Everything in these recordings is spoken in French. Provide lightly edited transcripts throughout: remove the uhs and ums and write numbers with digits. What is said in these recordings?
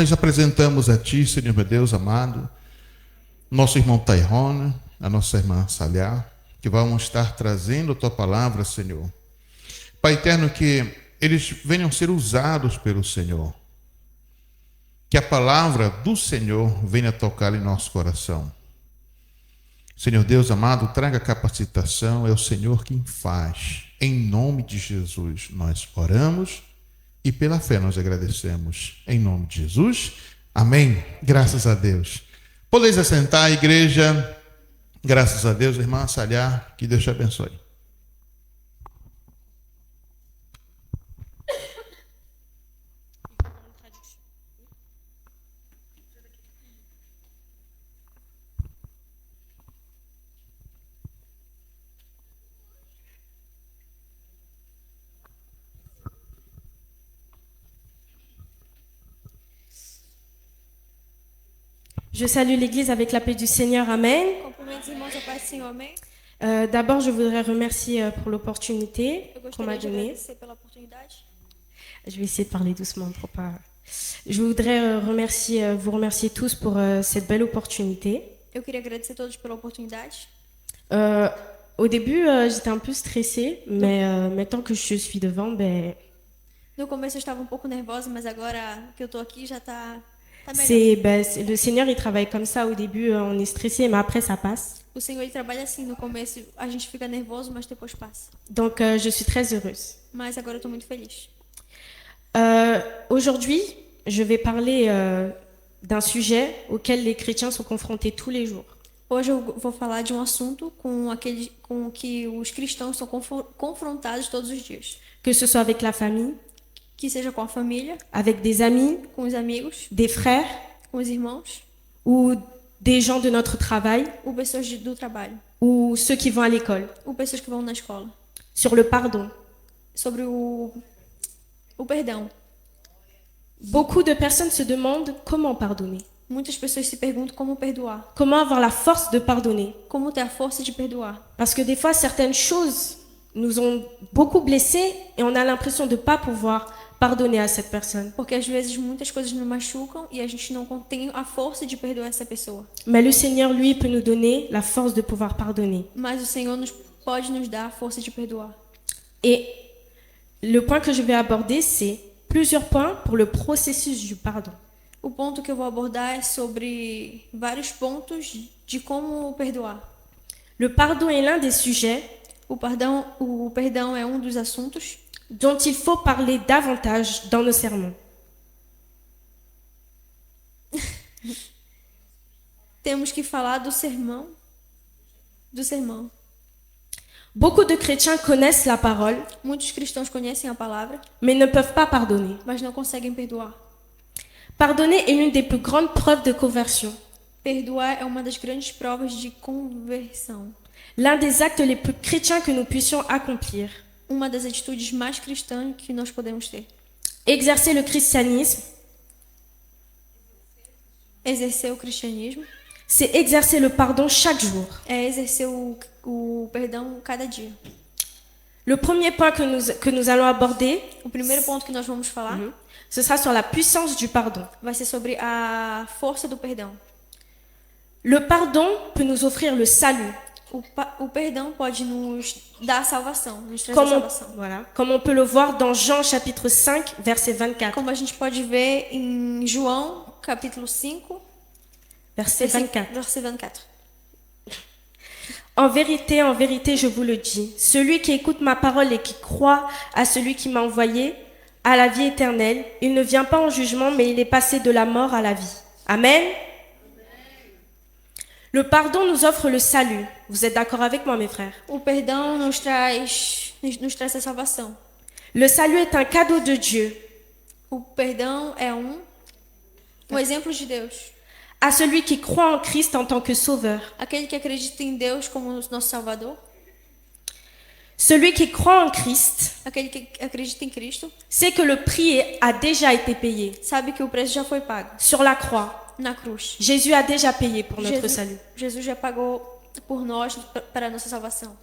Nós apresentamos a Ti, Senhor meu Deus amado, nosso irmão Tyrone, a nossa irmã Salhar, que vão estar trazendo a Tua palavra, Senhor. Pai eterno, que eles venham ser usados pelo Senhor. Que a palavra do Senhor venha tocar em nosso coração. Senhor Deus amado, traga capacitação, é o Senhor quem faz. Em nome de Jesus, nós oramos e pela fé nós agradecemos. Em nome de Jesus, amém. Graças a Deus. Podeis assentar, igreja. Graças a Deus, irmã Salhar, que Deus te abençoe. Je salue l'Église avec la paix du Seigneur, Amen. Cumprimentos, irmãos, a paz do Senhor, amém? D'abord, je voudrais remercier pour l'opportunité Eu qu'on m'a gostaria de donnée. agradecer pela oportunidade. Je vais essayer de parler doucement pour pas. Je voudrais vous remercier tous pour cette belle opportunité. Eu queria agradecer a todos pela oportunidade. Au début, j'étais un peu stressée, mais maintenant que je suis devant, ben, No começo eu estava um pouco nervosa, mas agora que eu tô aqui já tá melhor. le Seigneur, il travaille comme ça. Au début, on est stressé, mais après, ça passe. O Senhor ele trabalha assim, no começo a gente fica nervoso, mas depois passa. Donc, je suis très heureuse. Mas agora eu tô muito feliz. Aujourd'hui, je vais parler d'un sujet auquel les chrétiens sont confrontés tous les jours. Hoje eu vou falar de um assunto com que os cristãos são confrontados todos os dias. Que ce soit avec la famille, Que seja com a família, avec des amis, com os amigos, des frères com os irmãos, ou des gens de notre travail ou pessoas do trabalho, ou ceux qui vont à l'école. ou pessoas que vão na escola. Sur le pardon. Sobre o perdão. Beaucoup de personnes se demandent comment pardonner. Muitas pessoas se perguntam como perdoar. Comment avoir la force de pardonner. Como ter a força de perdoar. Parce que des fois, certaines choses nous ont beaucoup blessés et on a l'impression de ne pas pouvoir pardonner à cette personne. Porque às vezes muitas coisas nos machucam e a gente não tem a força de perdoar essa pessoa. Mais le Seigneur, lui, peut nous donner la force de pouvoir pardonner. Mas o Senhor pode nos dar a força de perdoar. Et le point que je vais aborder, c'est plusieurs points pour le processus du pardon. O ponto que eu vou abordar é sobre vários pontos de como perdoar. Le pardon est l'un des sujets O perdão é um dos assuntos dont il faut parler davantage dans nos sermons. Temos que falar do sermão. Beaucoup de chrétiens connaissent la parole, Muitos cristãos conhecem a palavra, mais ne peuvent pas pardonner. mas não conseguem perdoar. Pardonner est l'une des plus grandes preuves de conversion, Perdoar é uma das grandes provas de conversão. l'un des actes les plus chrétiens que nous puissions accomplir. Uma das atitudes mais cristãs que nós podemos ter. Exercer le christianisme, Exercer o cristianismo c'est exercer le pardon chaque jour. é exercer o perdão cada dia. Le premier point que nous allons aborder, O primeiro ponto que nós vamos falar ce sera sur la puissance du pardon. vai ser sobre a força do perdão. Le pardon peut nous offrir le salut, O perdão pode nos dar salvação, nos trazer salvação. comme on peut le voir dans Jean chapitre 5, verset 24. Como a gente pode ver em João, capítulo 5, Verset 24. verset 24. En vérité, je vous le dis, celui qui écoute ma parole et qui croit à celui qui m'a envoyé a la vie éternelle. Il ne vient pas en jugement, mais il est passé de la mort à la vie. Amen. Le pardon nous offre le salut. Vous êtes d'accord avec moi, mes frères? O perdão nos traz a salvação. Le salut est un cadeau de Dieu O perdão é um exemplo de Deus. à celui qui croit en Christ en tant que sauveur. Aquele que acredita em Deus como nosso Salvador. Celui qui croit en Christ Aquele que acredita em Cristo. sait que le prix a déjà été payé Sabe que o preço já foi pago. sur la croix. Na cruz. Jésus a déjà payé pour notre salut. Jesus já pagou por nós para a nossa salvação.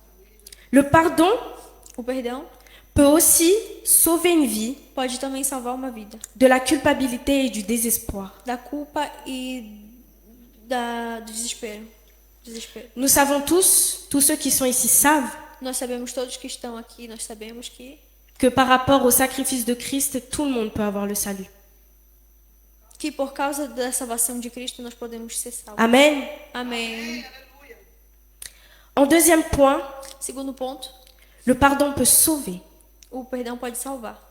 Le pardon O perdão peut aussi sauver une vie pode também salvar uma vida de la culpabilité et du désespoir. da culpa e do desespero. Nous savons tous ceux qui sont ici savent Nós sabemos, todos que estão aqui, nós sabemos que par rapport au sacrifice de Christ, tout le monde peut avoir le salut. que por causa da salvação de Cristo nós podemos ser salvos. Amen. Amém. En deuxième point, Segundo ponto, le pardon peut sauver. o perdão pode salvar.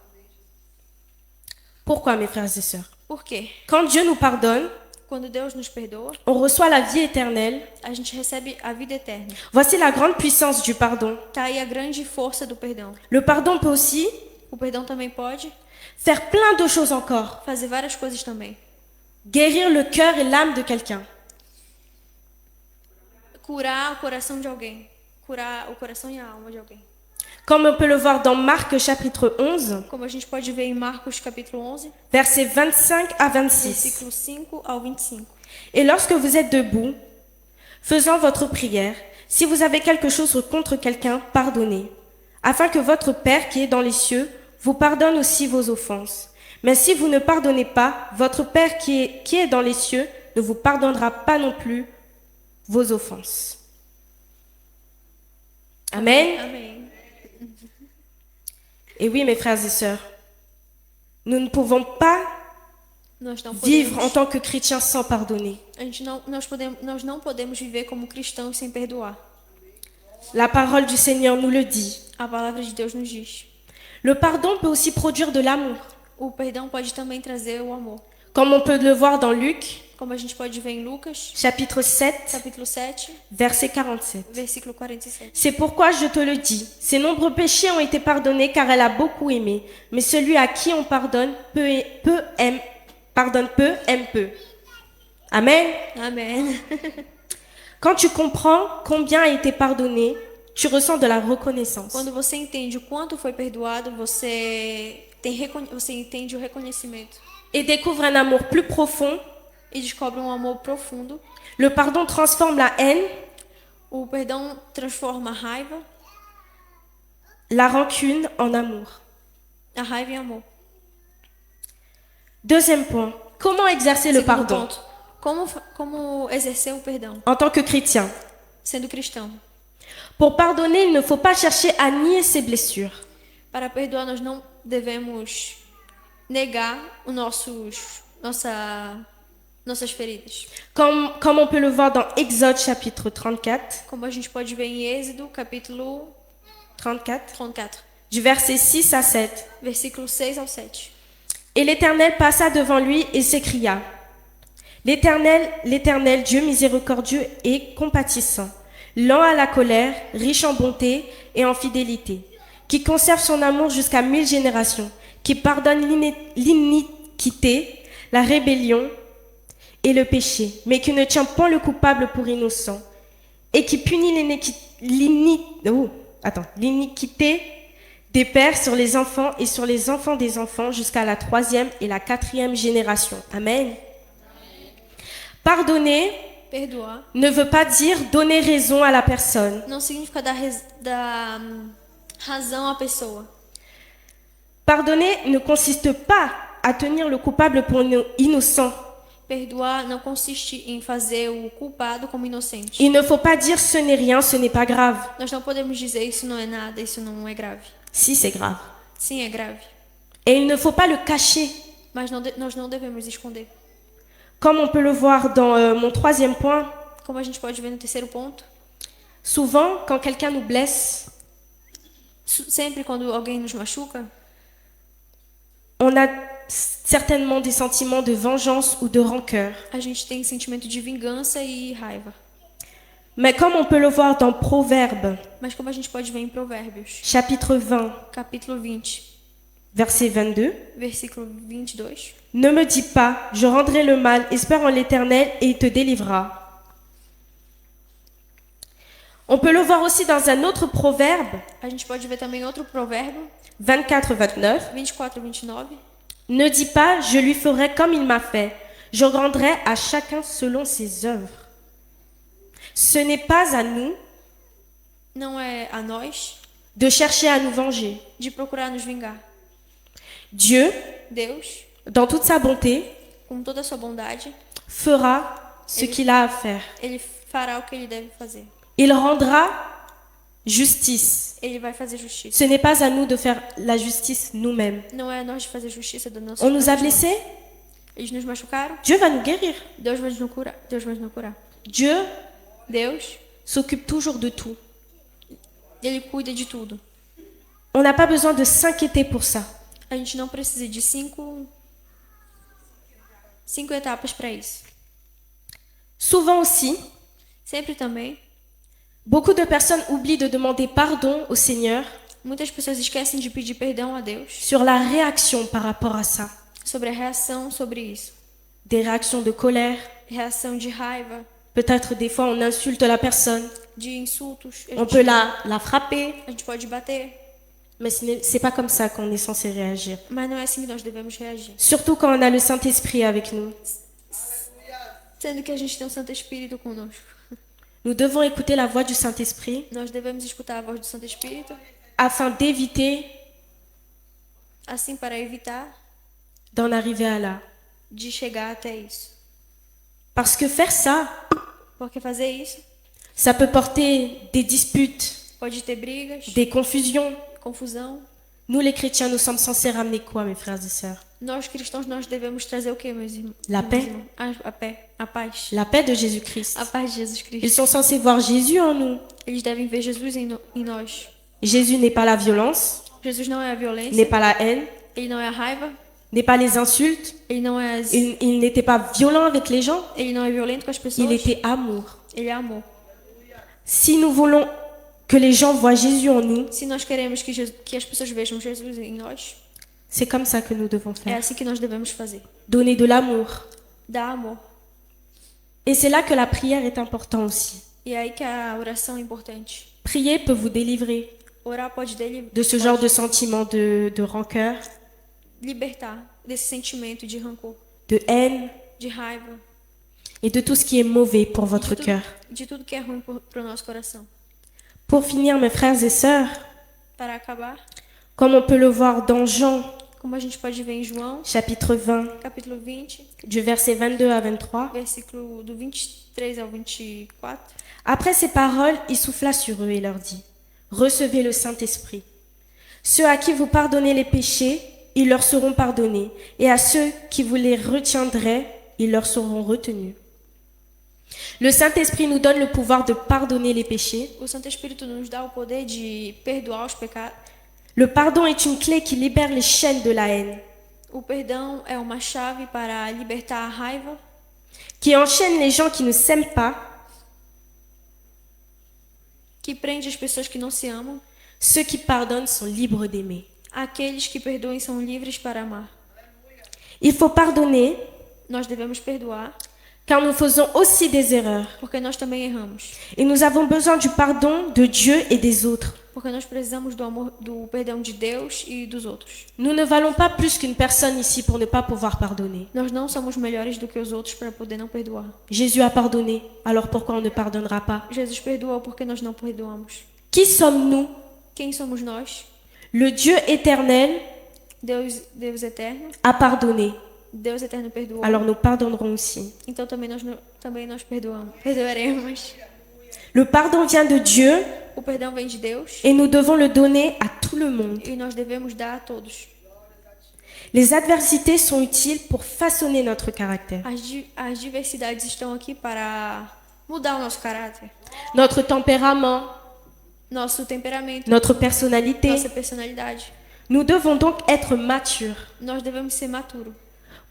Pourquoi, mes frères et sœurs? Por quê? Quand Dieu nous pardonne, Quando Deus nos perdoa, on reçoit la vie éternelle. a gente recebe a vida eterna. Voici la grande puissance du pardon. Tá aí a grande força do perdão. Le pardon peut aussi O perdão também pode faire plein de choses encore. fazer várias coisas também. Guérir le cœur et l'âme de quelqu'un. Curar o coração de alguém. Curar o coração e a alma de alguém. Comme on peut le voir dans Marc chapitre 11, Como a gente pode ver em Marcos capítulo 11, versets 25 à 26. versículo 5 ao 25. Et lorsque vous êtes debout, faisant votre prière, si vous avez quelque chose contre quelqu'un, pardonnez, afin que votre Père qui est dans les cieux vous pardonne aussi vos offenses. Mais si vous ne pardonnez pas, votre Père qui est dans les cieux ne vous pardonnera pas non plus vos offenses. Amen. Amém. Et oui, mes frères et sœurs, nous ne pouvons pas Nós não vivre en podemos, tant que chrétiens sans pardonner. nós não podemos viver como cristãos sem perdoar. La parole du Seigneur nous le dit. A palavra de Deus nos diz. Le pardon peut aussi produire de l'amour, O perdão pode também trazer o amor. comme on peut le voir dans Luc, Como a gente pode ver em Lucas, chapitre 7, capítulo 7, verset 47. versículo 47. C'est pourquoi je te le dis, ses nombreux péchés ont été pardonnés car elle a beaucoup aimé, mais celui à qui on pardonne aime peu. Amen. Amém. Quand tu comprends combien a été pardonné, tu ressens de la reconnaissance. Quando você entende o quanto foi perdoado, você entende o reconhecimento Et découvre un amour plus profond. e descobre um amor profundo. Le pardon transforme la haine, O perdão transforma a raiva la rancune en amour. em amor. Deuxième point, comment exercer le Segundo pardon ponto, como exercer o perdão en tant que chrétien? sendo cristão? Pour pardonner, il ne faut pas chercher à nier ses blessures. Para perdoar, nós não devemos negar nossas feridas. Comme on peut le voir dans Exode chapitre 34, Como a gente pode ver em Êxodo, capítulo 34, du verset 6 à 7. versículo 6 ao 7. Et l'Éternel passa devant lui et s'écria, L'Éternel, Dieu miséricordieux et compatissant, lent à la colère, riche en bonté et en fidélité, qui conserve son amour jusqu'à 1000 générations, qui pardonne l'iniquité, la rébellion et le péché, mais qui ne tient point le coupable pour innocent, et qui punit l'iniquité des pères sur les enfants et sur les enfants des enfants jusqu'à la 3e et la 4e génération. Amen. Pardonner Perdoar ne veut pas dire donner raison à la personne. não significa dar razão à pessoa. Pardonner ne consiste pas à tenir le coupable pour innocent. Perdoar não consiste em fazer o culpado como inocente. Il ne faut pas dire ce n'est rien, ce n'est pas grave. Nós não podemos dizer isso não é nada, isso não é grave. Si, c'est grave. Sim, é grave. Et il ne faut pas le cacher. Mas nós não devemos esconder. Comme on peut le voir dans mon troisième point, Como a gente pode ver no terceiro ponto, souvent quand quelqu'un nous blesse, sempre quando alguém nos machuca, on a certainement des sentiments de vengeance ou de rancœur. a gente tem sentimento de vingança e raiva. Mais comme on peut le voir dans Proverbes, Mas como a gente pode ver em Provérbios, chapitre 20, capítulo 20, verset 22, versículo 22, ne me dis pas, je rendrai le mal, espère en l'Éternel et il te délivrera. On peut le voir aussi dans un autre proverbe, a gente pode ver também outro provérbio, 24-29. 24-29, Ne dis pas, je lui ferai comme il m'a fait. Je rendrai à chacun selon ses œuvres. Ce n'est pas à nous não é a nós de chercher à nous venger. de procurar nos vingar. Dieu, Deus, dans toute sa bonté, com toda a sua bondade, fera ce qu'il a à faire. ele fará o que ele deve fazer. Il rendra justice. Ele vai fazer justiça. Ce n'est pas à nous de faire la justice nous-mêmes. Não é a nós de fazer justiça do nosso On nous a próprio. blessés, Eles nos machucaram, Dieu va nous guérir. Deus vai nos curar. Deus vai nos curar. Dieu Deus, s'occupe toujours de tout. ele cuida de tudo. On n'a pas besoin de s'inquiéter pour ça. A gente não precisa de cinco etapas para isso. Souvent aussi, Sempre também, beaucoup de personnes oublient de demander pardon au Seigneur muitas pessoas esquecem de pedir perdão a Deus sur la réaction par rapport à ça. sobre a reação sobre isso. Des réactions de colère. Reação de raiva, Peut-être des fois on insulte la personne. de insultos. On peut la frapper. A gente pode bater, Mais c'est pas comme ça qu'on est censé réagir. mas não é assim que nós devemos reagir. Surtout quand on a le Saint-Esprit avec nous. Sendo que a gente tem o Santo Espírito conosco. Nous devons écouter la voix du Saint-Esprit Nós devemos escutar a voz do Santo Espírito, afin d'éviter assim para evitar d'en arriver à là. de chegar até isso. Parce que faire ça, Porque fazer isso ça peut porter des disputes, pode ter brigas, des confusions. confusão. Nous les chrétiens, nous sommes censés ramener quoi, mes frères et sœurs? Nós cristãos, nós devemos trazer o quê, meus irmãos? La Meus paix. irmãos? A paz. La paix de Jésus-Christ. A paz de Jesus Ils Cristo. sont censés voir Jésus en nous. Eles devem ver Jesus em nós. Jésus n'est pas la violence, Jesus não é a n'est violência, pas la haine, ele não é a raiva, n'est pas les insultes. ele não é Il n'était pas violent avec les gens. ele não é violento com as Il pessoas, était amour. ele é amor. Si nous voulons que les gens voient Jésus en nous, Se nós queremos que as pessoas vejam Jesus em nós, c'est comme ça que nous devons é faire. assim que nós devemos fazer. Donner de l'amour. Dar amor. Et c'est là que la prière est importante aussi. E é aí que a oração é importante. Prier peut vous délivrer Orar pode de ce genre de sentiment de rancœur, libertar desse sentimento de rancor, de haine de raiva, et de tout ce qui est mauvais pour votre cœur. de tudo que é ruim para o nosso coração. Pour finir, mes frères et sœurs, Para acabar, comme on peut le voir dans Jean, como a gente pode ver em João, chapitre 20, capítulo 20, du verset 22 à 23, versículo do 23 ao 24. après ces paroles, il souffla sur eux et leur dit, « Recevez le Saint-Esprit. Ceux à qui vous pardonnez les péchés, ils leur seront pardonnés, et à ceux qui vous les retiendraient, ils leur seront retenus. » Le Saint-Esprit nous donne le pouvoir de pardonner les péchés. O Santo Espírito nos dá o poder de perdoar os pecados. Le pardon est une clé qui libère les chaînes de la haine, O perdão é uma chave para libertar a raiva, qui enchaîne les gens qui ne s'aiment pas. que prende as pessoas que não se amam. Ceux qui pardonnent sont libres d'aimer. Aqueles que perdoem são livres para amar. Il faut pardonner Nós devemos perdoar, car nous faisons aussi des erreurs. porque nós também erramos. Et nous avons besoin du pardon de Dieu et des autres. Porque nós precisamos do amor, do perdão de Deus e dos outros. Nous ne valons pas plus qu'une personne ici pour ne pas pouvoir pardonner. Nós não somos melhores do que os outros para poder não perdoar. Jésus a pardonné, alors pourquoi on ne pardonnera pas? Jesus perdoou porque nós não perdoamos. Qui sommes-nous? Quem somos nós? Le Dieu éternel Deus eterno. a pardonné, Deus eterno perdoou. alors nous pardonnerons aussi. Então também nós perdoamos. Perdoaremos. Le pardon vient de Dieu O perdão vem de Deus et nous devons le donner à tout le monde. e nós devemos dar a todos. Les adversités sont utiles pour façonner notre caractère. As diversidades estão aqui para mudar o nosso caráter, Notre tempérament, nosso temperamento, notre personnalité. nossa personalidade. Nous devons donc être matures Nós devemos ser maturos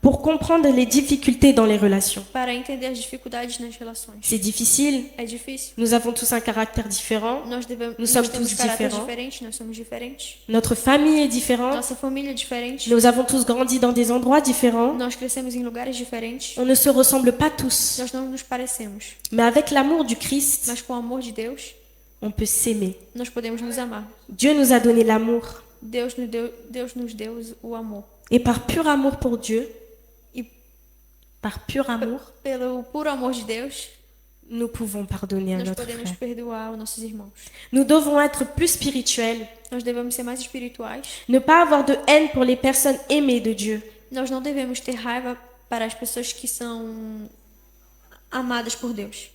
pour comprendre les difficultés dans les relations. para entender as dificuldades nas relações. C'est difficile, É difícil. nous avons tous un caractère différent, Nós Nous sommes temos tous caráteres différents. diferentes, nós somos diferentes. notre famille est différente, Nossa família é diferente. nous avons tous grandi dans des endroits différents, Nós crescemos em lugares diferentes. on ne se ressemble pas tous. Nós não nos parecemos. Mais avec l'amour du Christ, Mas com o amor de Deus, on peut s'aimer. nós podemos nos amar. Dieu nous a donné l'amour. Deus nos deu o amor. Et par pur amour pour Dieu, E par pur amour, pelo puro amor de Deus, nous pouvons pardonner à nós notre podemos frère. perdoar os nossos irmãos. Nous devons être plus spirituels, Nós devemos ser mais espirituais. ne pas avoir de haine pour les personnes aimées de Dieu. Nós não devemos ter raiva para as pessoas que são amadas por Deus.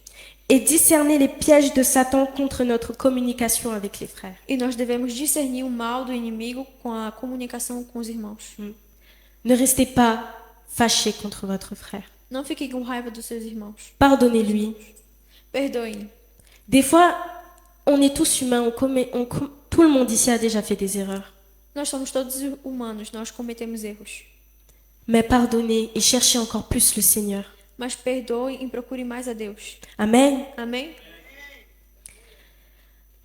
Et discerner les pièges de Satan contre notre communication avec les frères. E nós devemos discernir o mal do inimigo com a comunicação com os irmãos. Ne restez pas fâchés contre votre frère. Não fiquem com raiva dos seus irmãos. Pardonnez-lui. Perdoem. Des fois, on est tous humains, tout le monde ici a déjà fait des erreurs. Nós somos todos humanos, nós cometemos erros. Mais pardonnez et cherchez encore plus le Seigneur. Mas perdoem e procurem mais a Deus. Amen. Amém?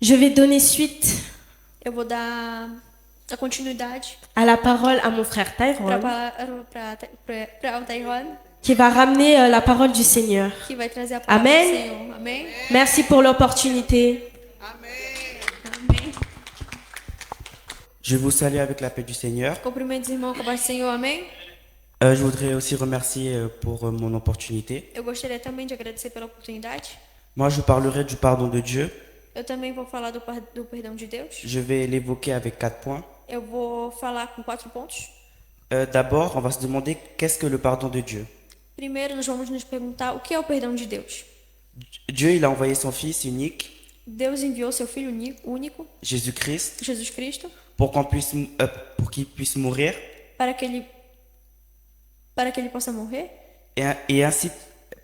Je vais donner suite Eu vou dar a continuidade à la parole à mon frère Tyrone, para o Tyrone, qui va ramener la parole du Seigneur. que vai trazer a palavra Amém. do Senhor. Amém? Merci pour l'opportunité. Amém. Je vous salue avec la paix du Seigneur. Cumprimentos, irmão, com a paz do Senhor. Amém? Je voudrais aussi remercier pour mon opportunité. Eu gostaria também de agradecer pela oportunidade. Moi, je parlerai du pardon de Dieu. Eu também vou falar do perdão de Deus. Je vais l'évoquer avec 4 points. Eu vou falar com 4 pontos. D'abord, on va se demander qu'est-ce que le pardon de Dieu. Primeiro, nós vamos nos perguntar o que é o perdão de Deus. Dieu, il a envoyé son Fils unique, Deus enviou seu Filho único, Jésus-Christ, Jesus Cristo, pour qu'il puisse mourir para que ele possa morrer et ainsi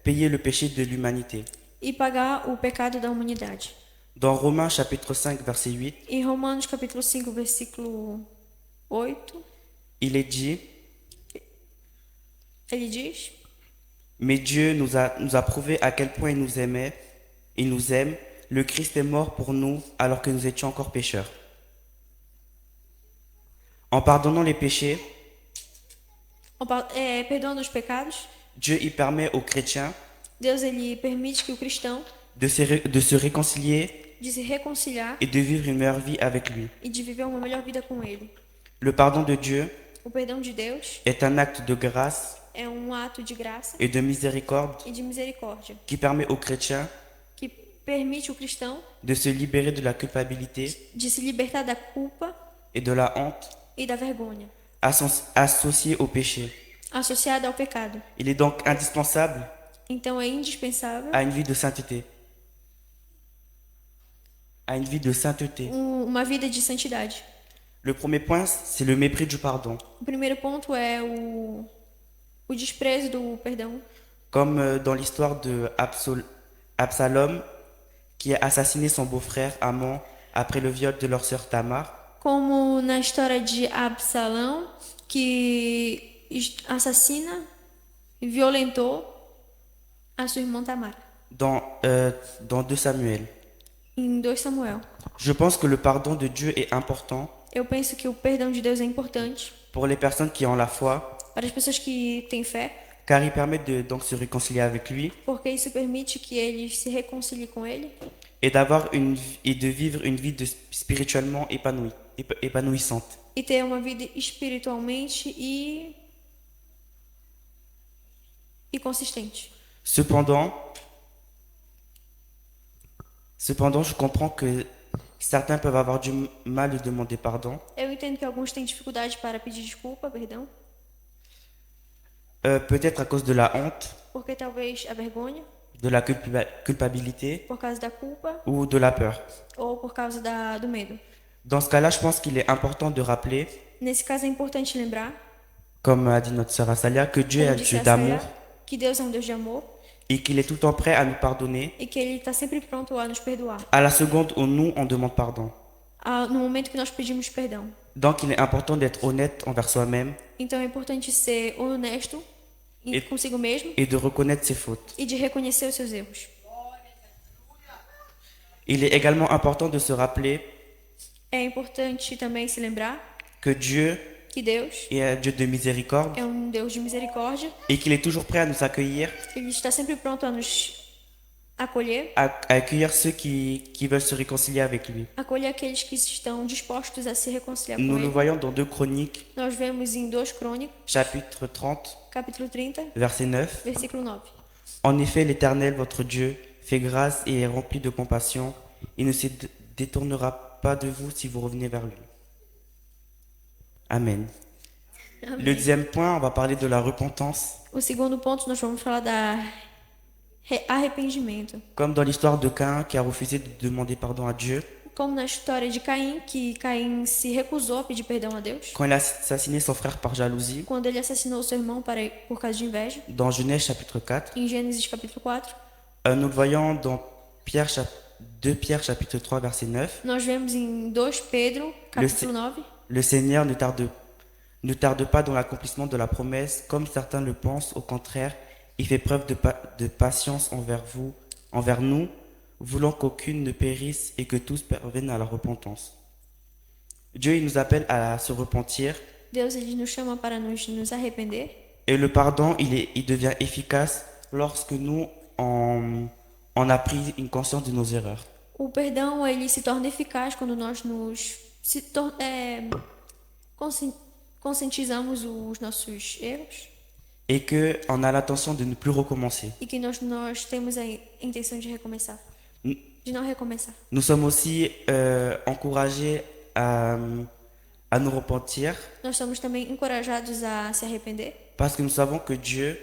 payer le péché de l'humanité. e pagar o pecado da humanidade. Dans Romains chapitre 5, verset 8, Em Romanos capítulo 5, versículo 8, il est dit, ele diz: mais Dieu nous a prouvé à quel point il nous aime. Le Christ est mort pour nous alors que nous étions encore pécheurs. En pardonnant les péchés, perdoando os pecados, Dieu il permet aux chrétiens Deus ele permite que o cristão de se réconcilier de se reconciliar et de vivre une meilleure vie avec lui. e de viver uma melhor vida com ele. Le pardon de Dieu O perdão de Deus est un acte de grâce é um ato de graça et de miséricorde e de misericórdia qui permet aux chrétiens que permite o cristão de se libérer de la culpabilité de se libertar da culpa et de la honte e da vergonha associée au péché. associada ao pecado. Il est donc indispensable Então é indispensável à une vie de sainteté. À une vie de sainteté. uma vida de santidade. Le premier point, c'est le mépris du pardon. O primeiro ponto é o desprezo do perdão. Comme dans l'histoire de Absalom, qui a assassiné son beau-frère Amon après le viol de leur sœur Tamar. Como na história de Absalão, que assassina e violentou a sua irmã Tamar. Dans 2 Samuel. Em 2 Samuel. Je pense que le pardon de Dieu est important Eu penso que o perdão de Deus é importante pour les personnes qui ont la foi, para as pessoas que têm fé, car il permet de donc se réconcilier avec lui porque isso permite que eles se reconciliem com Ele et de vivre une vie spirituellement épanouissante. e ter uma vida espiritualmente e consistente. Cependant, je comprends que certains peuvent avoir du mal de demander pardon, Eu entendo que alguns têm dificuldade para pedir desculpa, perdão, peut-être à cause de la honte, porque talvez a vergonha, de la culpabilité por causa da culpa ou de la peur. ou por causa do medo. Dans ce cas-là, je pense qu'il est important de rappeler, Nesse caso é importante lembrar, comme a dit notre sœur Asalia, que Dieu est como un disse Dieu a d'amour Sara, que Deus é um Deus de amor et qu'il est tout le temps prêt à nous pardonner e que Ele está sempre pronto a nos perdoar. à la seconde où nous, on demande pardon. No momento que nós pedimos perdão. Donc il est important d'être honnête envers soi-même Então é importante ser honesto consigo mesmo et de reconnaître ses fautes. e de reconhecer os seus erros. Il est également important de se rappeler É importante também se lembrar que Dieu que Deus est un Dieu de miséricorde é um Deus de misericórdia, et qu'il est toujours prêt à nous accueillir, Ele está sempre pronto a nos acolher, à accueillir ceux qui veulent se réconcilier avec lui. acolher aqueles que estão dispostos a se reconciliar com Nous le Ele. voyons dans 2 Chroniques, Nós vemos em 2 Crônicas, chapitre 30, capítulo 30, verset 9. versículo 9. En effet, l'Éternel, votre Dieu, fait grâce et est rempli de compassion. Il ne se détournera pas de vous si vous revenez vers lui. Amen. Le Amém. deuxième point, on va parler de la repentance. O segundo ponto, nós vamos falar da arrependimento. Comme dans l'histoire de Caïn qui a refusé de demander pardon à Dieu, Como na história de Caim, que Caim se recusou a pedir perdão a Deus, quand il a assassiné son frère par jalousie, quando ele assassinou seu irmão por causa de inveja, dans Genèse chapitre 4. em Gênesis capítulo 4, Nous le voyons dans 2 Pierre chapitre 3 verset 9. nós vemos em 2 Pedro capítulo 9, Le Seigneur ne tarde pas dans l'accomplissement de la promesse, comme certains le pensent. Au contraire, il fait preuve de patience envers nous, voulant qu'aucune ne périsse et que tous parviennent à la repentance. Dieu, il nous appelle à se repentir, Deus ele nos chama para nos arrepender, et le pardon, il devient efficace lorsque nous, on a pris une conscience de nos erreurs. O perdão ele se torna eficaz quando nós conscientizamos os nossos erros Et qu'on a l'intention de ne plus recommencer. e que nós temos a intenção de recomeçar, de não recomeçar. Nous sommes aussi encouragés à nous repentir Nós somos também encorajados a se arrepender, parce que nous savons que Dieu,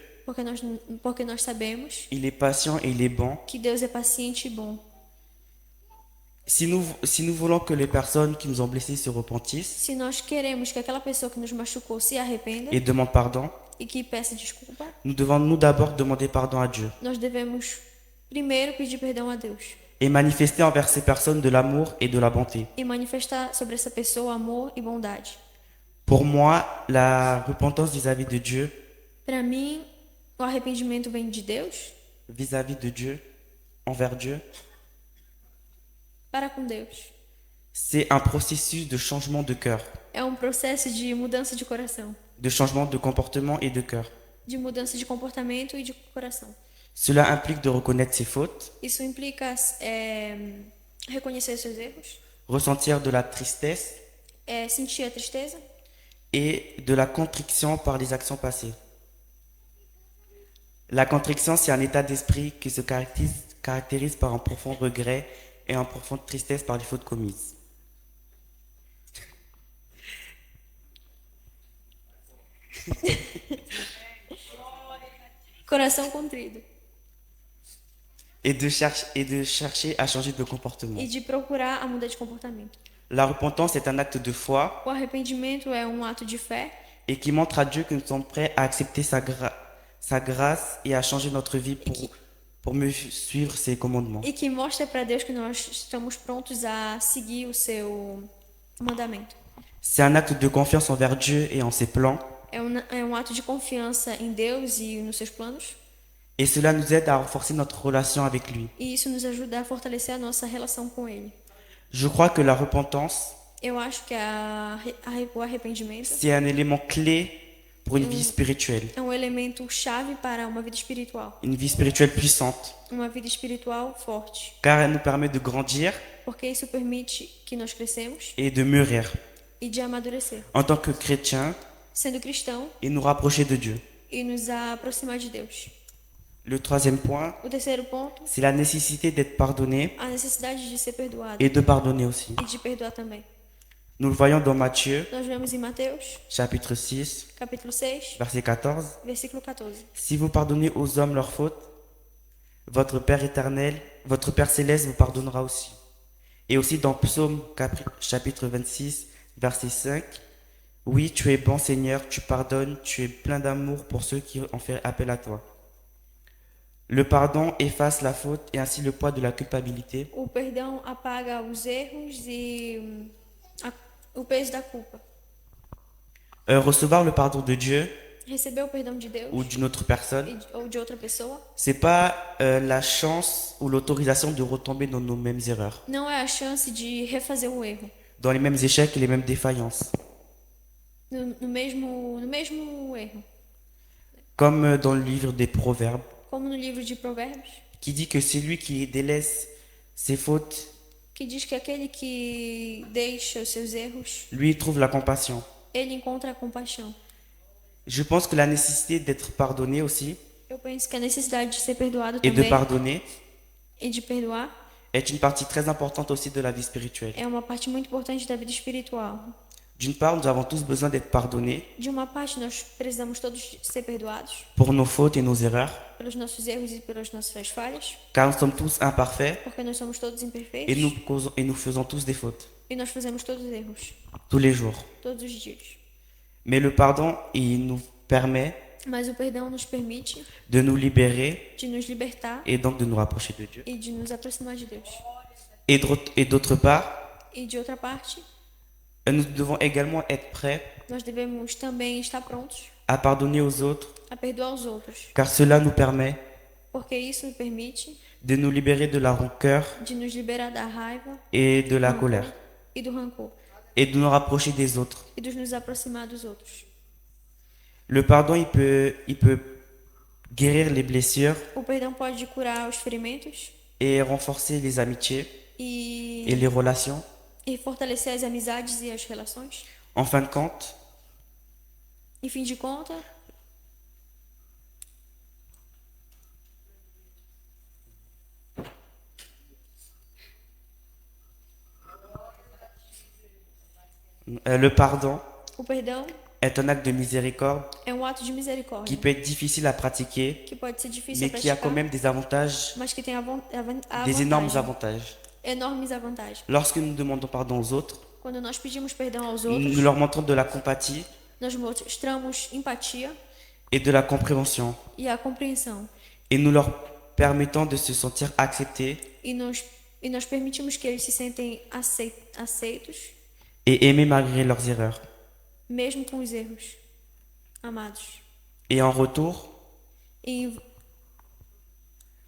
porque nós sabemos il est patient et il est bon. que Deus é paciente e bom. Si nous voulons que les personnes qui nous ont blessés se repentissent Se nós queremos que aquela pessoa que nos machucou se arrependa et demandent pardon, e que peça desculpa, nous devons nous d'abord demander pardon à Dieu nós devemos primeiro pedir perdão a Deus et manifester envers ces personnes de l'amour et de la bonté. e manifestar sobre essa pessoa amor e bondade. Pour moi, la repentance vis-à-vis de Dieu, Para mim, o arrependimento vem de Deus vis-à-vis de Dieu, envers Dieu, para com Deus. c'est un processus de changement de cœur, É processo de mudança de coração, de changement de comportement et de cœur. de mudança de comportamento e de coração. Cela implique de reconnaître ses fautes, Isso implica reconhecer seus erros, ressentir de la tristesse sentir a tristeza et de la contrition par les actions passées. La contrition, c'est un état d'esprit qui se caractérise par un profond regret et une profonde tristesse par les fautes commises. coração contrido Et de chercher à changer de comportement. e de procurar a mudar de comportamento. La repentance est un acte de foi O arrependimento é ato de fé et qui montre à Dieu que nous sommes prêts à accepter sa grâce et à changer notre vie pour mieux suivre ses commandements. e que mostra para Deus que nós estamos prontos a seguir o seu mandamento. C'est un acte de confiance envers Dieu et en ses plans. É ato de confiança em Deus e nos seus planos. Et cela nous aide à renforcer notre relation avec lui. E isso nos ajuda a fortalecer a nossa relação com Ele. Je crois que la repentance, Eu acho que o arrependimento c'est un élément clé pour une vie spirituelle. é elemento chave para uma vida espiritual. Une vie spirituelle puissante. Uma vida espiritual forte. Car elle nous permet de grandir Porque isso permite que nós crescemos et de mûrir e de amadurecer. en tant que chrétiens Sendo cristão et nous rapprocher de Dieu. e nos aproximar de Deus. Le troisième point, O terceiro ponto, c'est la nécessité d'être pardonné a necessidade de ser perdoado et de pardonner aussi. e de perdoar também. Nous le voyons dans Matthieu, Nós vemos em Mateus, chapitre 6, capítulo 6, verset 14. versículo 14. Si vous pardonnez aux hommes leurs fautes, votre Père éternel, votre Père céleste vous pardonnera aussi. Et aussi dans Psaume chapitre 26, verset 5. Oui, tu es bon Seigneur, tu pardonnes, tu es plein d'amour pour ceux qui ont fait appel à toi. Le pardon efface la faute et ainsi le poids de la culpabilité. O perdão apaga os erros e o peso da culpa. Recevoir le pardon de Dieu Receber o perdão de Deus ou d'une autre personne, ou de outra pessoa c'est pas la chance ou l'autorisation de retomber dans nos mêmes erreurs, não é a chance de refazer o erro. dans les mêmes échecs et les mêmes défaillances. No mesmo erro. Comme dans le livre des Proverbes, Como no livro de Provérbios, qui dit que celui qui délaisse ses fautes, que diz que aquele que deixa os seus erros, lui trouve la compassion. ele encontra a compaixão. Je pense que la nécessité d'être pardonné aussi Eu penso que a necessidade de ser perdoado et de também pardonner, e de perdoar est une partie très importante aussi de la vie spirituelle. é uma parte muito importante da vida espiritual. D'une part, nous avons tous besoin d'être pardonnés De uma parte, nós precisamos todos ser perdoados pour nos fautes et nos erreurs, pelos nossos erros e pelas nossas falhas, car nous sommes tous imparfaits porque nós somos todos et imperfeitos nous faisons tous des fautes, e nós fazemos todos erros, tous les jours. todos os dias. Mais le pardon, il nous permet Mas o perdão nos permite de nous libérer de nos libertar et donc de nous rapprocher de Dieu. e de nos aproximar de Deus. Et d'autre part, E de outra parte, nous devons également être prêts nós devemos também estar prontos à pardonner aux autres, a perdoar os outros, car cela nous permet porque isso nos permite de nous libérer de la rancœur de nos liberar da raiva et de la colère, e do rancor et de nous rapprocher des autres. e de nos aproximar dos outros. Le pardon, il peut guérir les blessures O perdão pode curar os ferimentos et renforcer les amitiés et e les relations. fortalecer as amizades e as relações. En fin de compte, Em fim de conta, le pardon o perdão est un acte de miséricorde é um ato de misericórdia qui peut être difficile à pratiquer, que pode ser difícil mais a qui a praticar, quand même des avantages, mas que tem des énormes vantagem, avantages. enormes avantagens. Lorsque nous demandons pardon aux autres, Quando nós pedimos perdão aos outros, nous leur montrons de la compatie nós mostramos empatia et de la compréhension, e a compreensão et nous leur permettons de se sentir acceptés e nós permitimos que eles se sentem aceitos, et aimés malgré leurs erreurs. mesmo com os erros. Amados. Et en retour, E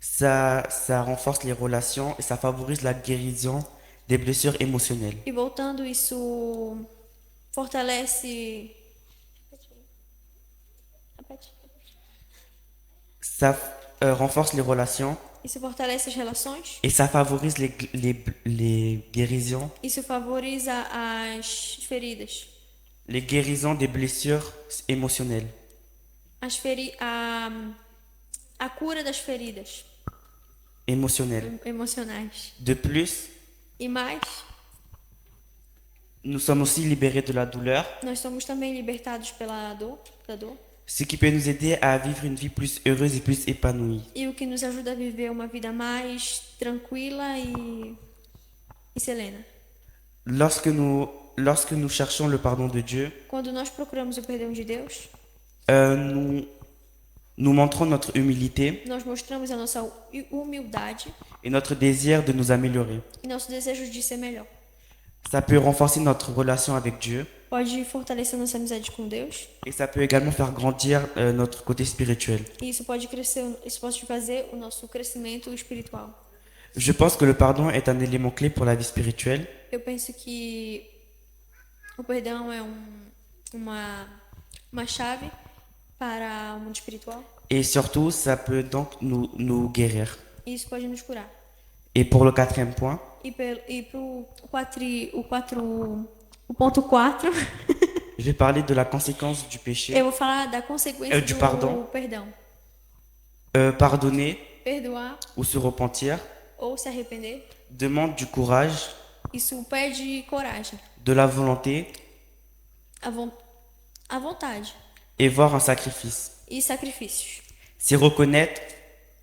ça renforce les relations et ça favorise la guérison des blessures émotionnelles. voltando, isso fortalece. Ça renforce les relations Isso fortalece as relações. et ça favorise les guérisons, Isso favoriza as feridas. les guérisons des blessures émotionnelles. A cura das feridas emocionais. De plus, E mais, nous sommes aussi libérés de la douleur, nós somos também libertados pela dor, ce qui peut nous aider à vivre une vie plus heureuse et plus épanouie. e o que nos ajuda a viver uma vida mais tranquila e serena. Lorsque nous cherchons le pardon de Dieu, Quando nós procuramos o perdão de Deus, nous montrons notre humilité nós mostramos a nossa humildade et notre désir de nous améliorer. e nosso desejo de ser melhor. Ça peut renforcer notre relation avec Dieu Pode fortalecer nossa amizade com Deus et ça peut également faire grandir notre côté spirituel. e isso pode fazer o nosso crescimento espiritual. Je pense que le pardon est un élément clé pour la vie spirituelle Eu penso que o perdão é uma chave para o mundo espiritual et surtout ça peut donc nous guérir. e isso pode nos curar. Et pour le quatrième point, E pro o ponto 4, je vais parler de la conséquence du péché. eu vou falar da consequência Du do pardon. perdão. Pardonner Perdoar ou se repentir ou se arrepender, demande du courage, isso pede coragem, de la volonté a vontade et voire un sacrifice. e sacrifícios. C'est reconnaître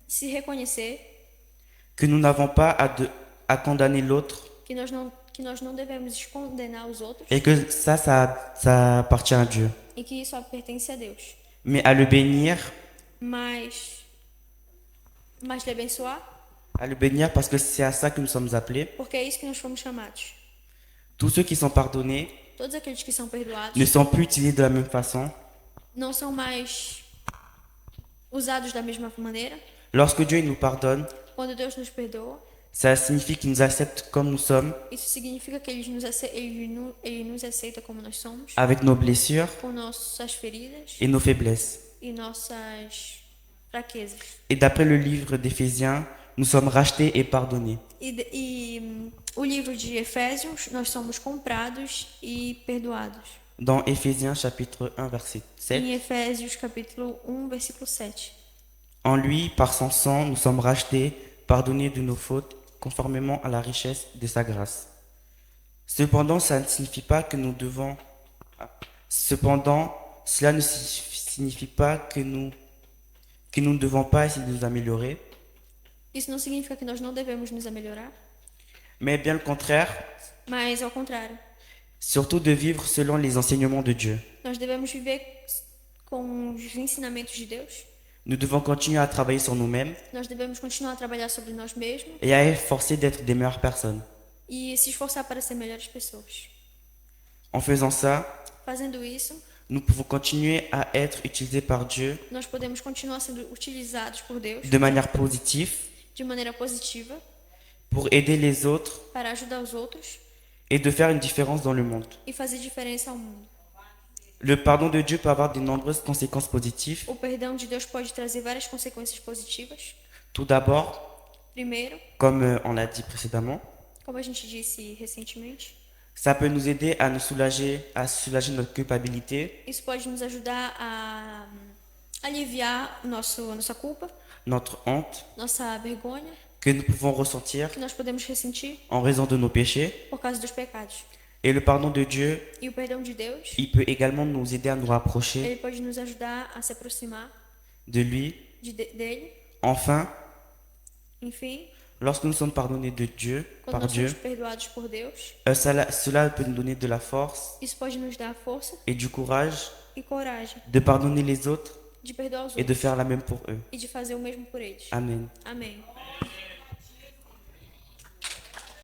Se reconhecer que nous n'avons pas à condamner l'autre que nós não devemos condenar os outros et que ça appartient à Dieu. e que isso pertence a Deus, Mais à le bénir, mas lhe abençoar, parce que c'est à ça que nous sommes appelés. porque é isso que nós fomos chamados. Tous ceux qui sont pardonnés Todos aqueles que são perdoados ne sont plus utilisés de la même façon. não são mais usados da mesma maneira. Lorsque Dieu nous pardonne, Quando Deus nos perdoa, ça signifie qu'il nous accepte comme nous sommes, isso significa que Ele nos aceita como nós somos, avec nos blessures com nossas feridas et nos faiblesses. e nossas fraquezas. Et d'après le livre d'Éphésiens, nous sommes rachetés et pardonnés. O livro de Efésios, nós somos comprados e perdoados. Dans Éphésiens chapitre 1 verset 7, Em Efésios capítulo 1, versículo 7. en lui, par son sang, nous sommes rachetés pardonner de nos fautes, conformément à la richesse de sa grâce. Cependant, ça ne signifie pas que nous devons... Cependant, cela ne signifie pas que nous ne devons pas essayer de nous améliorer, Isso não significa que nós não devemos nos melhorar, mais bien le contraire, mas ao contrário, surtout de vivre selon les enseignements de Dieu. nós devemos viver com os ensinamentos de Deus. Nous devons continuer à travailler sur nous-mêmes Nós devemos continuar a trabalhar sobre nós mesmos et à efforcer d'être des meilleures personnes. e se esforçar para ser melhores pessoas. En faisant ça, Fazendo isso, nous pouvons continuer à être utilisés par Dieu nós podemos continuar sendo utilizados por Deus de manière positive de maneira positiva pour aider les autres para ajudar os outros et de faire une différence dans le monde. e fazer diferença ao mundo. Le pardon de Dieu peut avoir de nombreuses conséquences positives. O perdão de Deus pode trazer várias consequências positivas. Tout d'abord, Primeiro, comme on l'a dit précédemment, como a gente disse recentemente, ça peut nous aider à soulager notre culpabilité, isso pode nos ajudar a aliviar nossa culpa, notre honte nossa vergonha, que nous pouvons ressentir que nós podemos ressentir en raison de nos péchés. por causa dos pecados. Et le pardon de Dieu, E o perdão de Deus, il peut également nous aider à nous rapprocher ele pode nos ajudar a se aproximar de lui. dele. Enfin, Enfim, lorsque nous sommes pardonnés de Dieu, quando par nós Dieu, somos perdoados por Deus, cela peut nous donner de la force isso pode nos dar força et du courage e coragem de pardonner les autres de perdoar os et de outros faire la même pour eux. e de fazer o mesmo por eles. Amen. Amém.